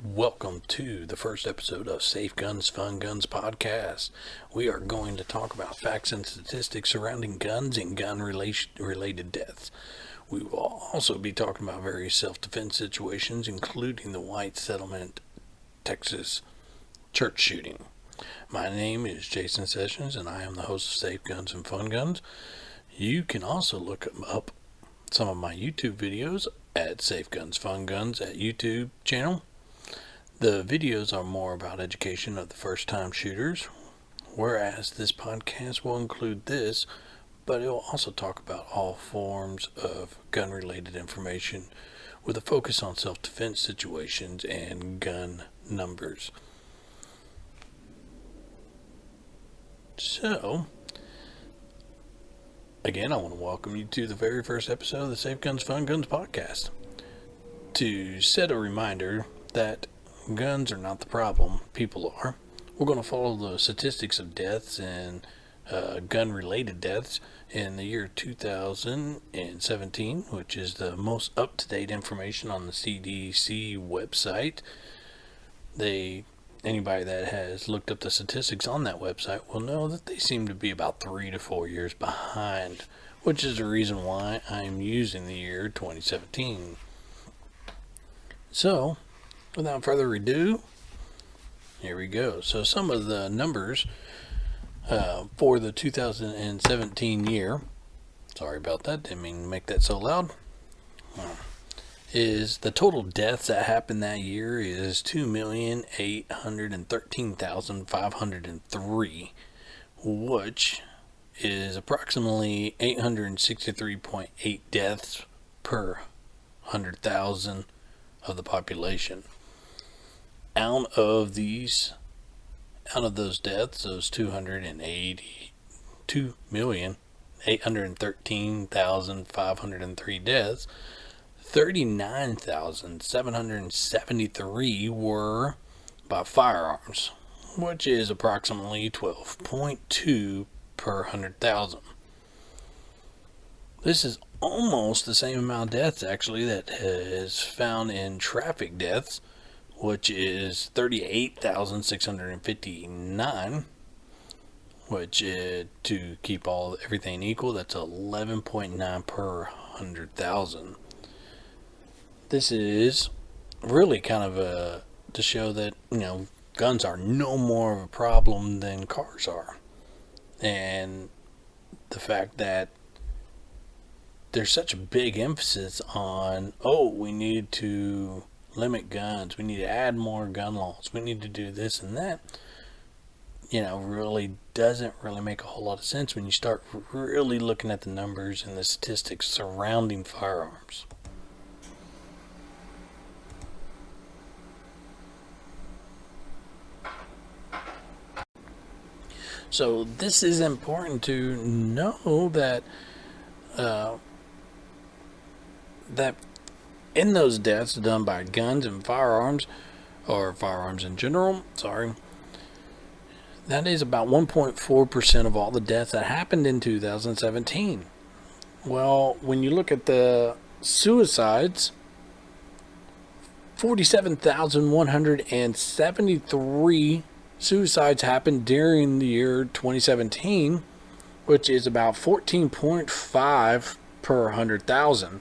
Welcome to the first episode of Safe Guns, Fun Guns podcast. We are going to talk about facts and statistics surrounding guns and gun-related deaths. We will also be talking about various self-defense situations, including the White Settlement, Texas church shooting. My name is Jason Sessions, and I am the host of Safe Guns and Fun Guns. You can also look up some of my YouTube videos at Safe Guns, Fun Guns at YouTube channel. The videos are more about education of the first-time shooters, whereas this podcast will include this, but it will also talk about all forms of gun-related information with a focus on self-defense situations and gun numbers. So, again, I want to welcome you to the very first episode of the Safe Guns, Fun Guns podcast. To set a reminder that guns are not the problem, people are. We're going to follow the statistics of deaths and gun-related deaths in the year 2017, which is the most up-to-date information on the CDC website. Anybody that has looked up the statistics on that website will know that they seem to be about 3 to 4 years behind, which is the reason why I'm using the year 2017. So, without further ado, here we go. So some of the numbers for the 2017 year, sorry about that, didn't mean to make that so loud, is the total deaths that happened that year is 2,813,503, which is approximately 863.8 deaths per 100,000 of the population. Out of those deaths, those 2,813,503 deaths, 39,773 were by firearms, which is approximately 12.2 per 100,000. This is almost the same amount of deaths, actually, that is found in traffic deaths, which is 38,659, which to keep everything equal, that's 11.9 per 100,000. This is really kind of to show that, guns are no more of a problem than cars are. And the fact that there's such a big emphasis on, we need to limit guns, we need to add more gun laws, we need to do this and that, really doesn't really make a whole lot of sense when you start really looking at the numbers and the statistics surrounding firearms. So this is important to know that that in those deaths done by guns and firearms, or firearms in general, that is about 1.4% of all the deaths that happened in 2017. Well, when you look at the suicides, 47,173 suicides happened during the year 2017, which is about 14.5 per 100,000.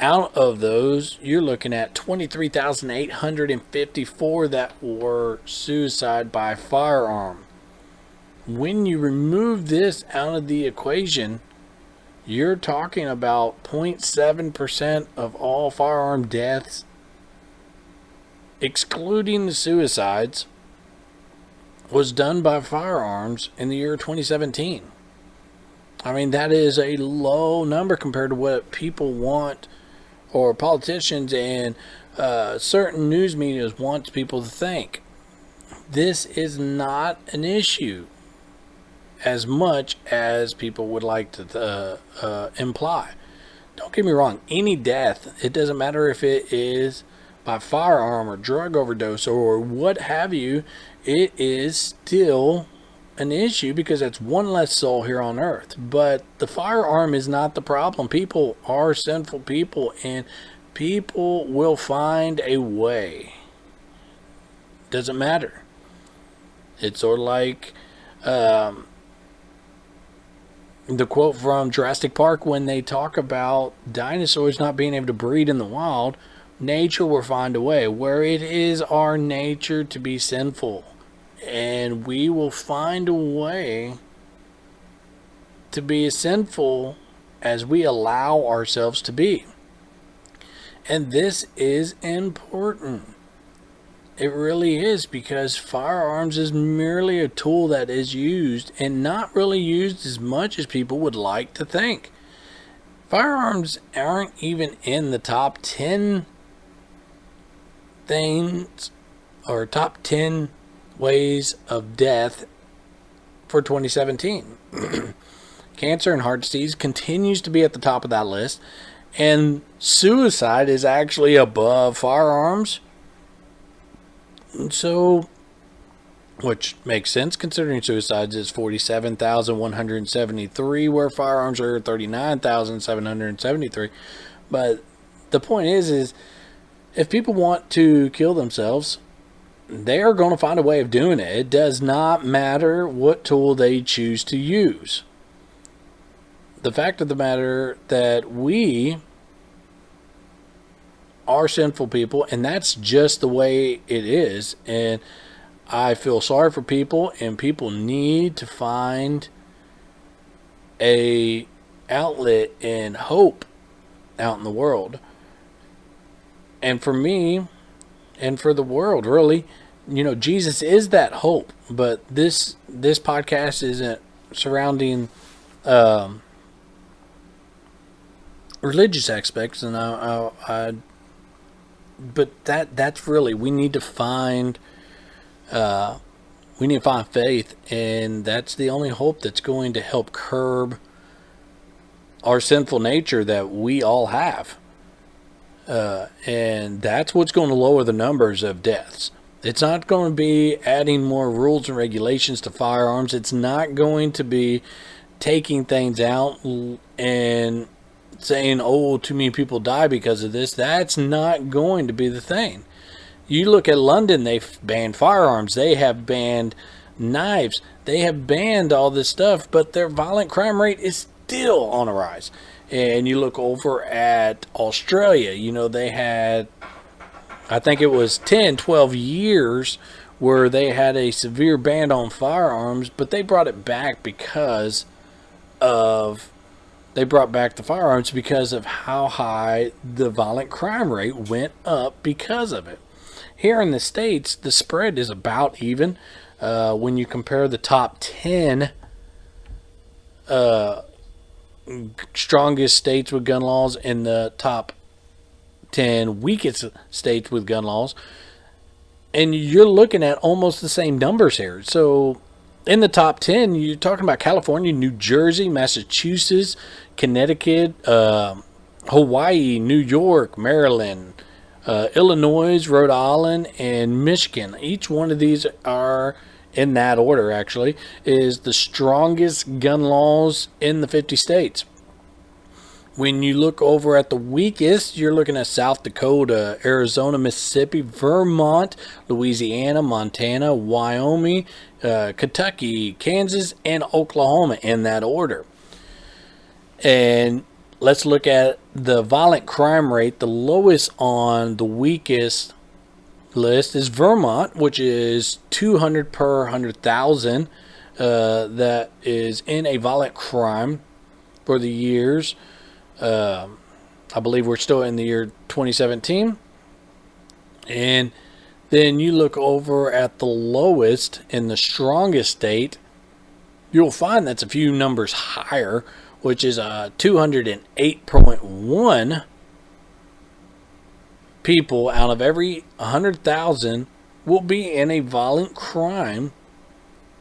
Out of those, you're looking at 23,854 that were suicide by firearm. When you remove this out of the equation, you're talking about 0.7% of all firearm deaths, excluding the suicides, was done by firearms in the year 2017. I mean, that is a low number compared to what people want, or politicians and certain news media wants people to think. This is not an issue as much as people would like to imply. Don't get me wrong, any death, it doesn't matter if it is by firearm or drug overdose or what have you, it is still an issue because it's one less soul here on earth. But the firearm is not the problem. People are sinful people, and people will find a way Doesn't matter. It's sort of like the quote from Jurassic Park when they talk about dinosaurs not being able to breed in the wild. Nature will find a way, where it is our nature to be sinful, and we will find a way to be as sinful as we allow ourselves to be. And this is important. It really is, because firearms is merely a tool that is used, and not really used as much as people would like to think. Firearms aren't even in the top 10 things, or top 10 ways of death for 2017. Cancer and heart disease continues to be at the top of that list, and suicide is actually above firearms. So, which makes sense considering suicides is 47,173, where firearms are 39,773. But the point is if people want to kill themselves, they are going to find a way of doing it. It does not matter what tool they choose to use. The fact of the matter that we are sinful people, and that's just the way it is. And I feel sorry for people, and people need to find a outlet and hope out in the world. And for me, and for the world, really, Jesus is that hope. But this podcast isn't surrounding religious aspects, and but that's really, we need to find faith, and that's the only hope that's going to help curb our sinful nature that we all have. And that's what's going to lower the numbers of deaths. It's not going to be adding more rules and regulations to firearms. It's not going to be taking things out and saying, oh, too many people die because of this. That's not going to be the thing. You look at London, they've banned firearms. They have banned knives. They have banned all this stuff, but their violent crime rate is still on a rise. And you look over at Australia, they had, I think it was 10, 12 years where they had a severe ban on firearms, but they brought it back because of, they brought back the firearms because of how high the violent crime rate went up because of it. Here in the States, the spread is about even. When you compare the top 10 strongest states with gun laws and the top 10 weakest states with gun laws, and you're looking at almost the same numbers here. So in the top 10, you're talking about California, New Jersey, Massachusetts, Connecticut, Hawaii, New York, Maryland, Illinois, Rhode Island, and Michigan. Each one of these are, in that order actually, is the strongest gun laws in the 50 states. When you look over at the weakest, you're looking at South Dakota, Arizona, Mississippi, Vermont, Louisiana, Montana, Wyoming, Kentucky, Kansas, and Oklahoma, in that order. And let's look at the violent crime rate. The lowest on the weakest list is Vermont, which is 200 per 100,000. That is in a violent crime for the years. I believe we're still in the year 2017. And then you look over at the lowest in the strongest state, you'll find that's a few numbers higher, which is 208.1 people out of every 100,000 will be in a violent crime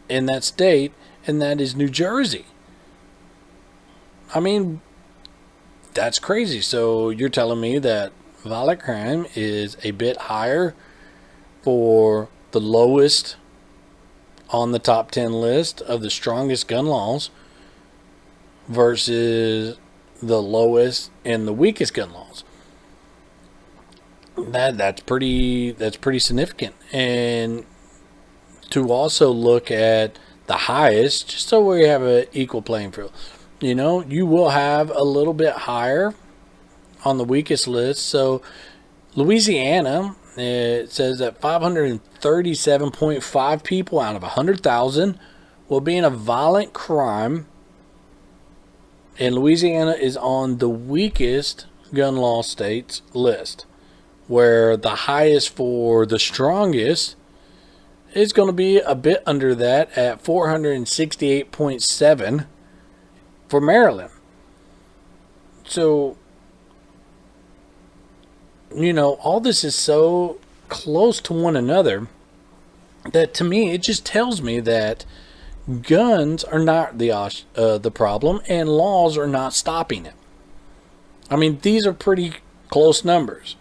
in that state, and that is New Jersey. I mean, that's crazy. So you're telling me that violent crime is a bit higher for the lowest on the top 10 list of the strongest gun laws versus the lowest and the weakest gun laws. that's pretty significant. And to also look at the highest, just so we have an equal playing field. You will have a little bit higher on the weakest list. So Louisiana, it says that 537.5 people out of 100,000 will be in a violent crime. And Louisiana is on the weakest gun law states list, where the highest for the strongest is going to be a bit under that at 468.7 for Maryland. So, all this is so close to one another that, to me, it just tells me that guns are not the problem, and laws are not stopping it. I mean, these are pretty close numbers.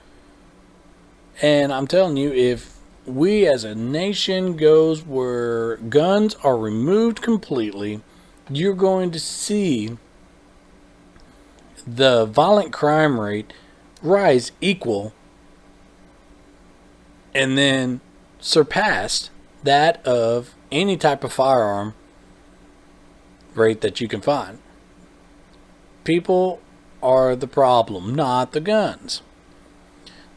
And I'm telling you, if we as a nation goes where guns are removed completely, you're going to see the violent crime rate rise equal and then surpass that of any type of firearm rate that you can find. People are the problem, not the guns.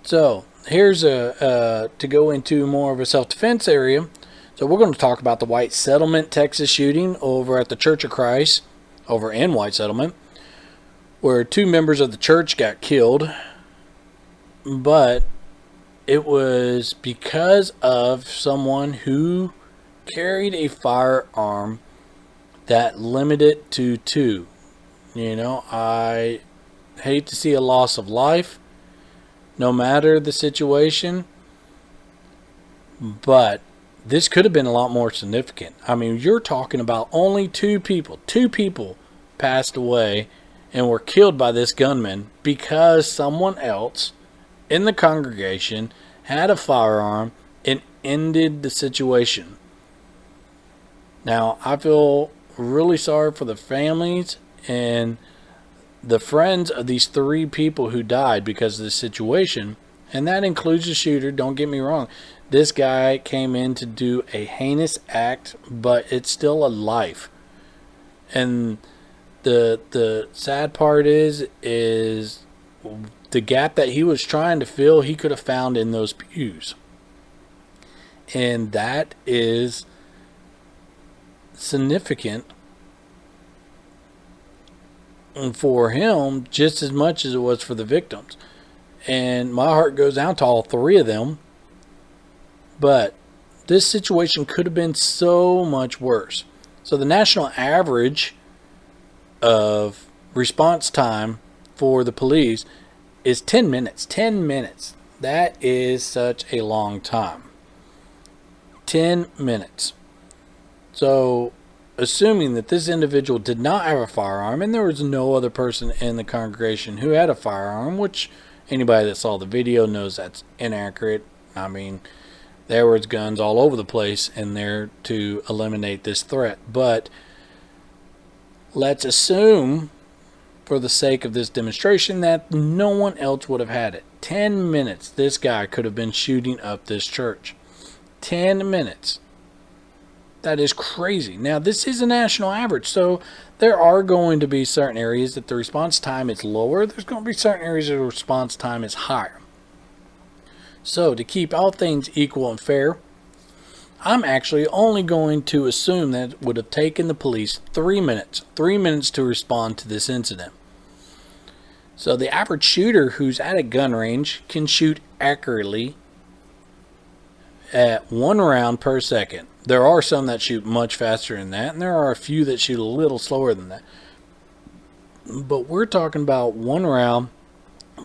So here's to go into more of a self-defense area. So we're going to talk about the White Settlement, Texas shooting over at the Church of Christ over in White Settlement, where 2 members of the church got killed, but it was because of someone who carried a firearm that limited to 2. I hate to see a loss of life, no matter the situation, but this could have been a lot more significant. I mean, you're talking about only 2 people. 2 people passed away and were killed by this gunman because someone else in the congregation had a firearm and ended the situation. Now, I feel really sorry for the families and the friends of these 3 people who died because of this situation, and that includes the shooter. Don't get me wrong. This guy came in to do a heinous act, but it's still a life. And the sad part is the gap that he was trying to fill, he could have found in those pews. And that is significant for him just as much as it was for the victims. And my heart goes out to all 3 of them. But this situation could have been so much worse. So the national average of response time for the police is 10 minutes. 10 minutes. That is such a long time. 10 minutes. So, assuming that this individual did not have a firearm and there was no other person in the congregation who had a firearm, which anybody that saw the video knows that's inaccurate. I mean, there was guns all over the place in there to eliminate this threat. But let's assume, for the sake of this demonstration, that no one else would have had it. 10 minutes this guy could have been shooting up this church. 10 minutes. That is crazy. Now, this is a national average, so there are going to be certain areas that the response time is lower. There's going to be certain areas that the response time is higher. So, to keep all things equal and fair, I'm actually only going to assume that it would have taken the police 3 minutes. 3 minutes to respond to this incident. So, the average shooter who's at a gun range can shoot accurately at 1 round per second. There are some that shoot much faster than that, and there are a few that shoot a little slower than that. But we're talking about 1 round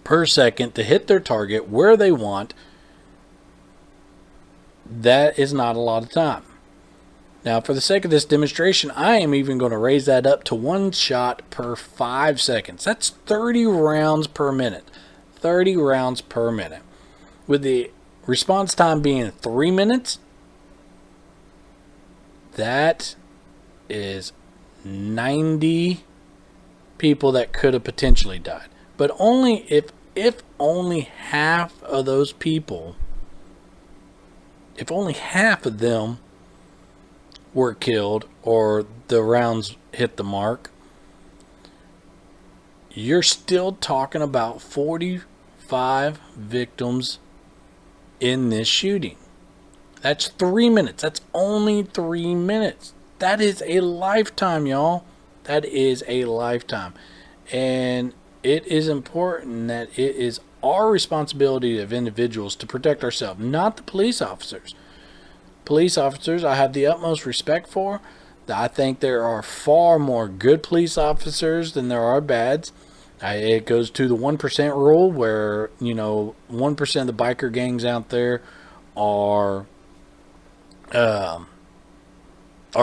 per second to hit their target where they want. That is not a lot of time. Now, for the sake of this demonstration, I am even going to raise that up to 1 shot per 5 seconds. That's 30 rounds per minute. 30 rounds per minute. With the response time being 3 minutes, that is 90 people that could have potentially died. But only if if only half of those people, if only half of them were killed or the rounds hit the mark, you're still talking about 45 victims in this shooting. That's 3 minutes. That's only 3 minutes. That is a lifetime, y'all. That is a lifetime. And it is important that it is our responsibility of individuals to protect ourselves, not the police officers. Police officers, I have the utmost respect for. I think there are far more good police officers than there are bads. It goes to the 1% rule where, 1% of the biker gangs out there are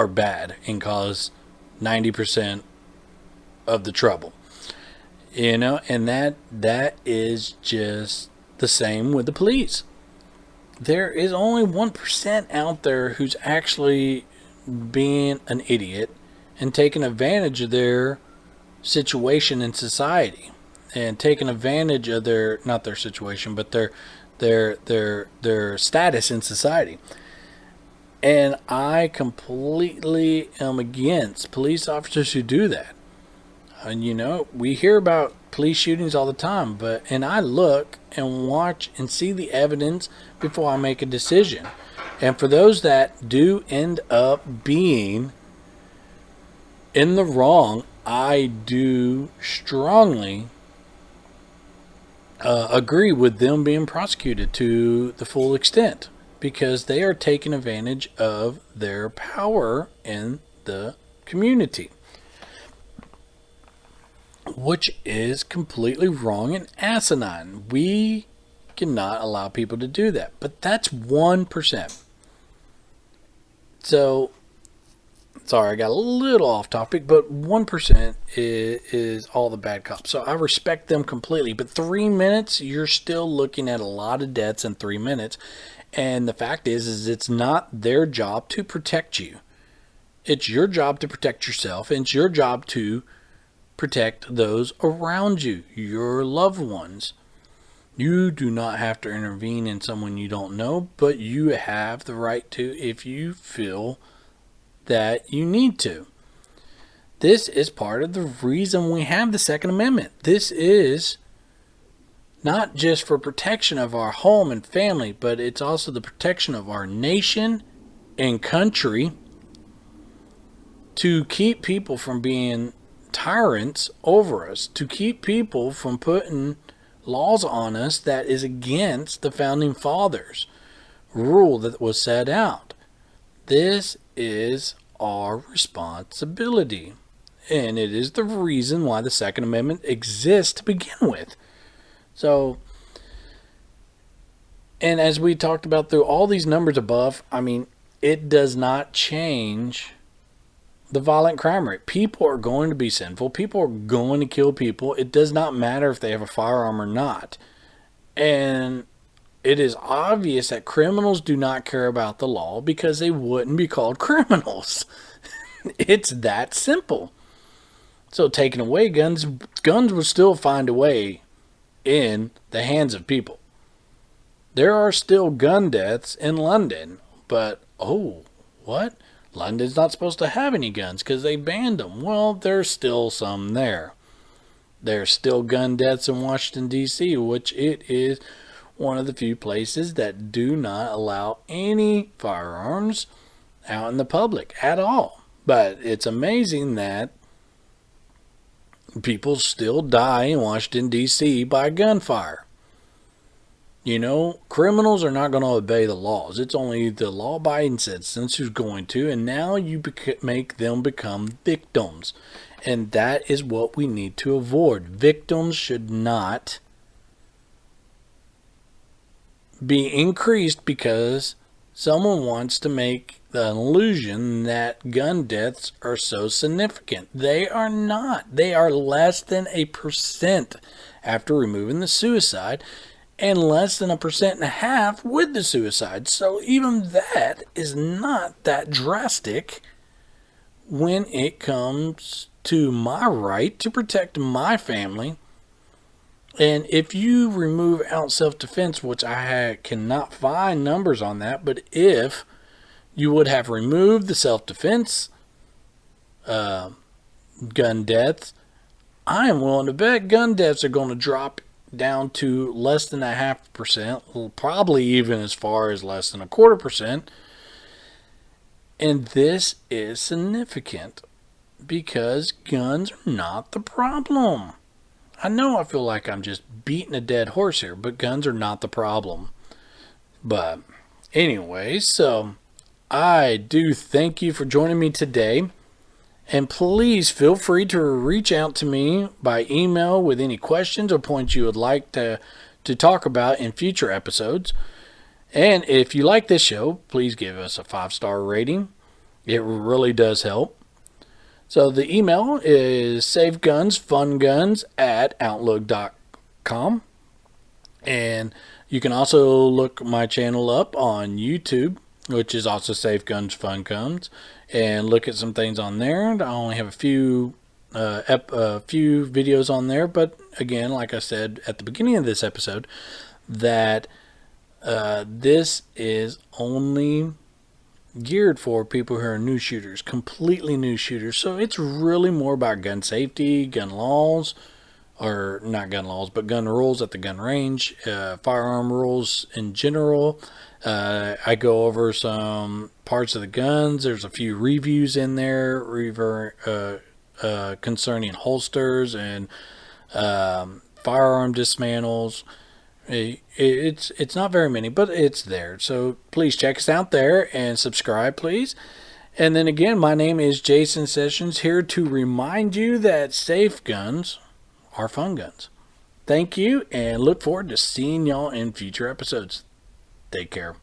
bad and cause 90% of the trouble. And that is just the same with the police. There is only 1% out there who's actually being an idiot and taking advantage of their situation in society and taking advantage of not their situation, but their status in society. And I completely am against police officers who do that. And we hear about police shootings all the time, and I look and watch and see the evidence before I make a decision. And for those that do end up being in the wrong, I do strongly agree with them being prosecuted to the full extent, because they are taking advantage of their power in the community, which is completely wrong and asinine. We cannot allow people to do that. But that's 1%. So, sorry, I got a little off topic, but 1% is all the bad cops. So I respect them completely. But 3 minutes, you're still looking at a lot of deaths in 3 minutes. And the fact is it's not their job to protect you. It's your job to protect yourself. And it's your job to protect those around you, your loved ones. You do not have to intervene in someone you don't know, but you have the right to if you feel that you need to. This is part of the reason we have the Second Amendment. This is not just for protection of our home and family, but it's also the protection of our nation and country, to keep people from being tyrants over us, to keep people from putting laws on us that is against the founding fathers' rule that was set out. This is our responsibility, and it is the reason why the Second Amendment exists to begin with. So, and as we talked about through all these numbers above, it does not change the violent crime rate. People are going to be sinful. People are going to kill people. It does not matter if they have a firearm or not. And it is obvious that criminals do not care about the law because they wouldn't be called criminals. It's that simple. So taking away guns would still find a way in the hands of people. There are still gun deaths in London, but what? London's not supposed to have any guns because they banned them. Well, there's still some there. There's still gun deaths in Washington, D.C., which it is one of the few places that do not allow any firearms out in the public at all. But it's amazing that people still die in Washington, D.C. by gunfire. Criminals are not going to obey the laws. It's only the law-abiding citizens who's going to, and now you make them become victims. And that is what we need to avoid. Victims should not be increased because someone wants to make the illusion that gun deaths are so significant. They are not. They are less than 1% after removing the suicide, and less than 1.5% with the suicide. So even that is not that drastic when it comes to my right to protect my family And if you remove out self-defense, which cannot find numbers on that, but if you would have removed the self-defense gun deaths, I am willing to bet gun deaths are going to drop down to less than 0.5%, probably even as far as less than 0.25%. And this is significant because guns are not the problem. I know I feel like I'm just beating a dead horse here, but guns are not the problem. But anyway, so I do thank you for joining me today. And please feel free to reach out to me by email with any questions or points you would like to talk about in future episodes. And if you like this show, please give us a 5-star rating. It really does help. So the email is safegunsfunguns@outlook.com. And you can also look my channel up on YouTube, which is also Safe Guns Fun Guns, and look at some things on there. I only have a few videos on there, but again, like I said at the beginning of this episode, that this is only geared for people who are new shooters, completely new shooters. So it's really more about gun safety, gun laws, or not gun laws, but gun rules at the gun range, firearm rules in general. I go over some parts of the guns. There's a few reviews in there concerning holsters and firearm dismantles. It's not very many, but it's there. So please check us out there and subscribe, please. And then again, my name is Jason Sessions, here to remind you that safe guns are fun guns. Thank you, and look forward to seeing y'all in future episodes. Take care.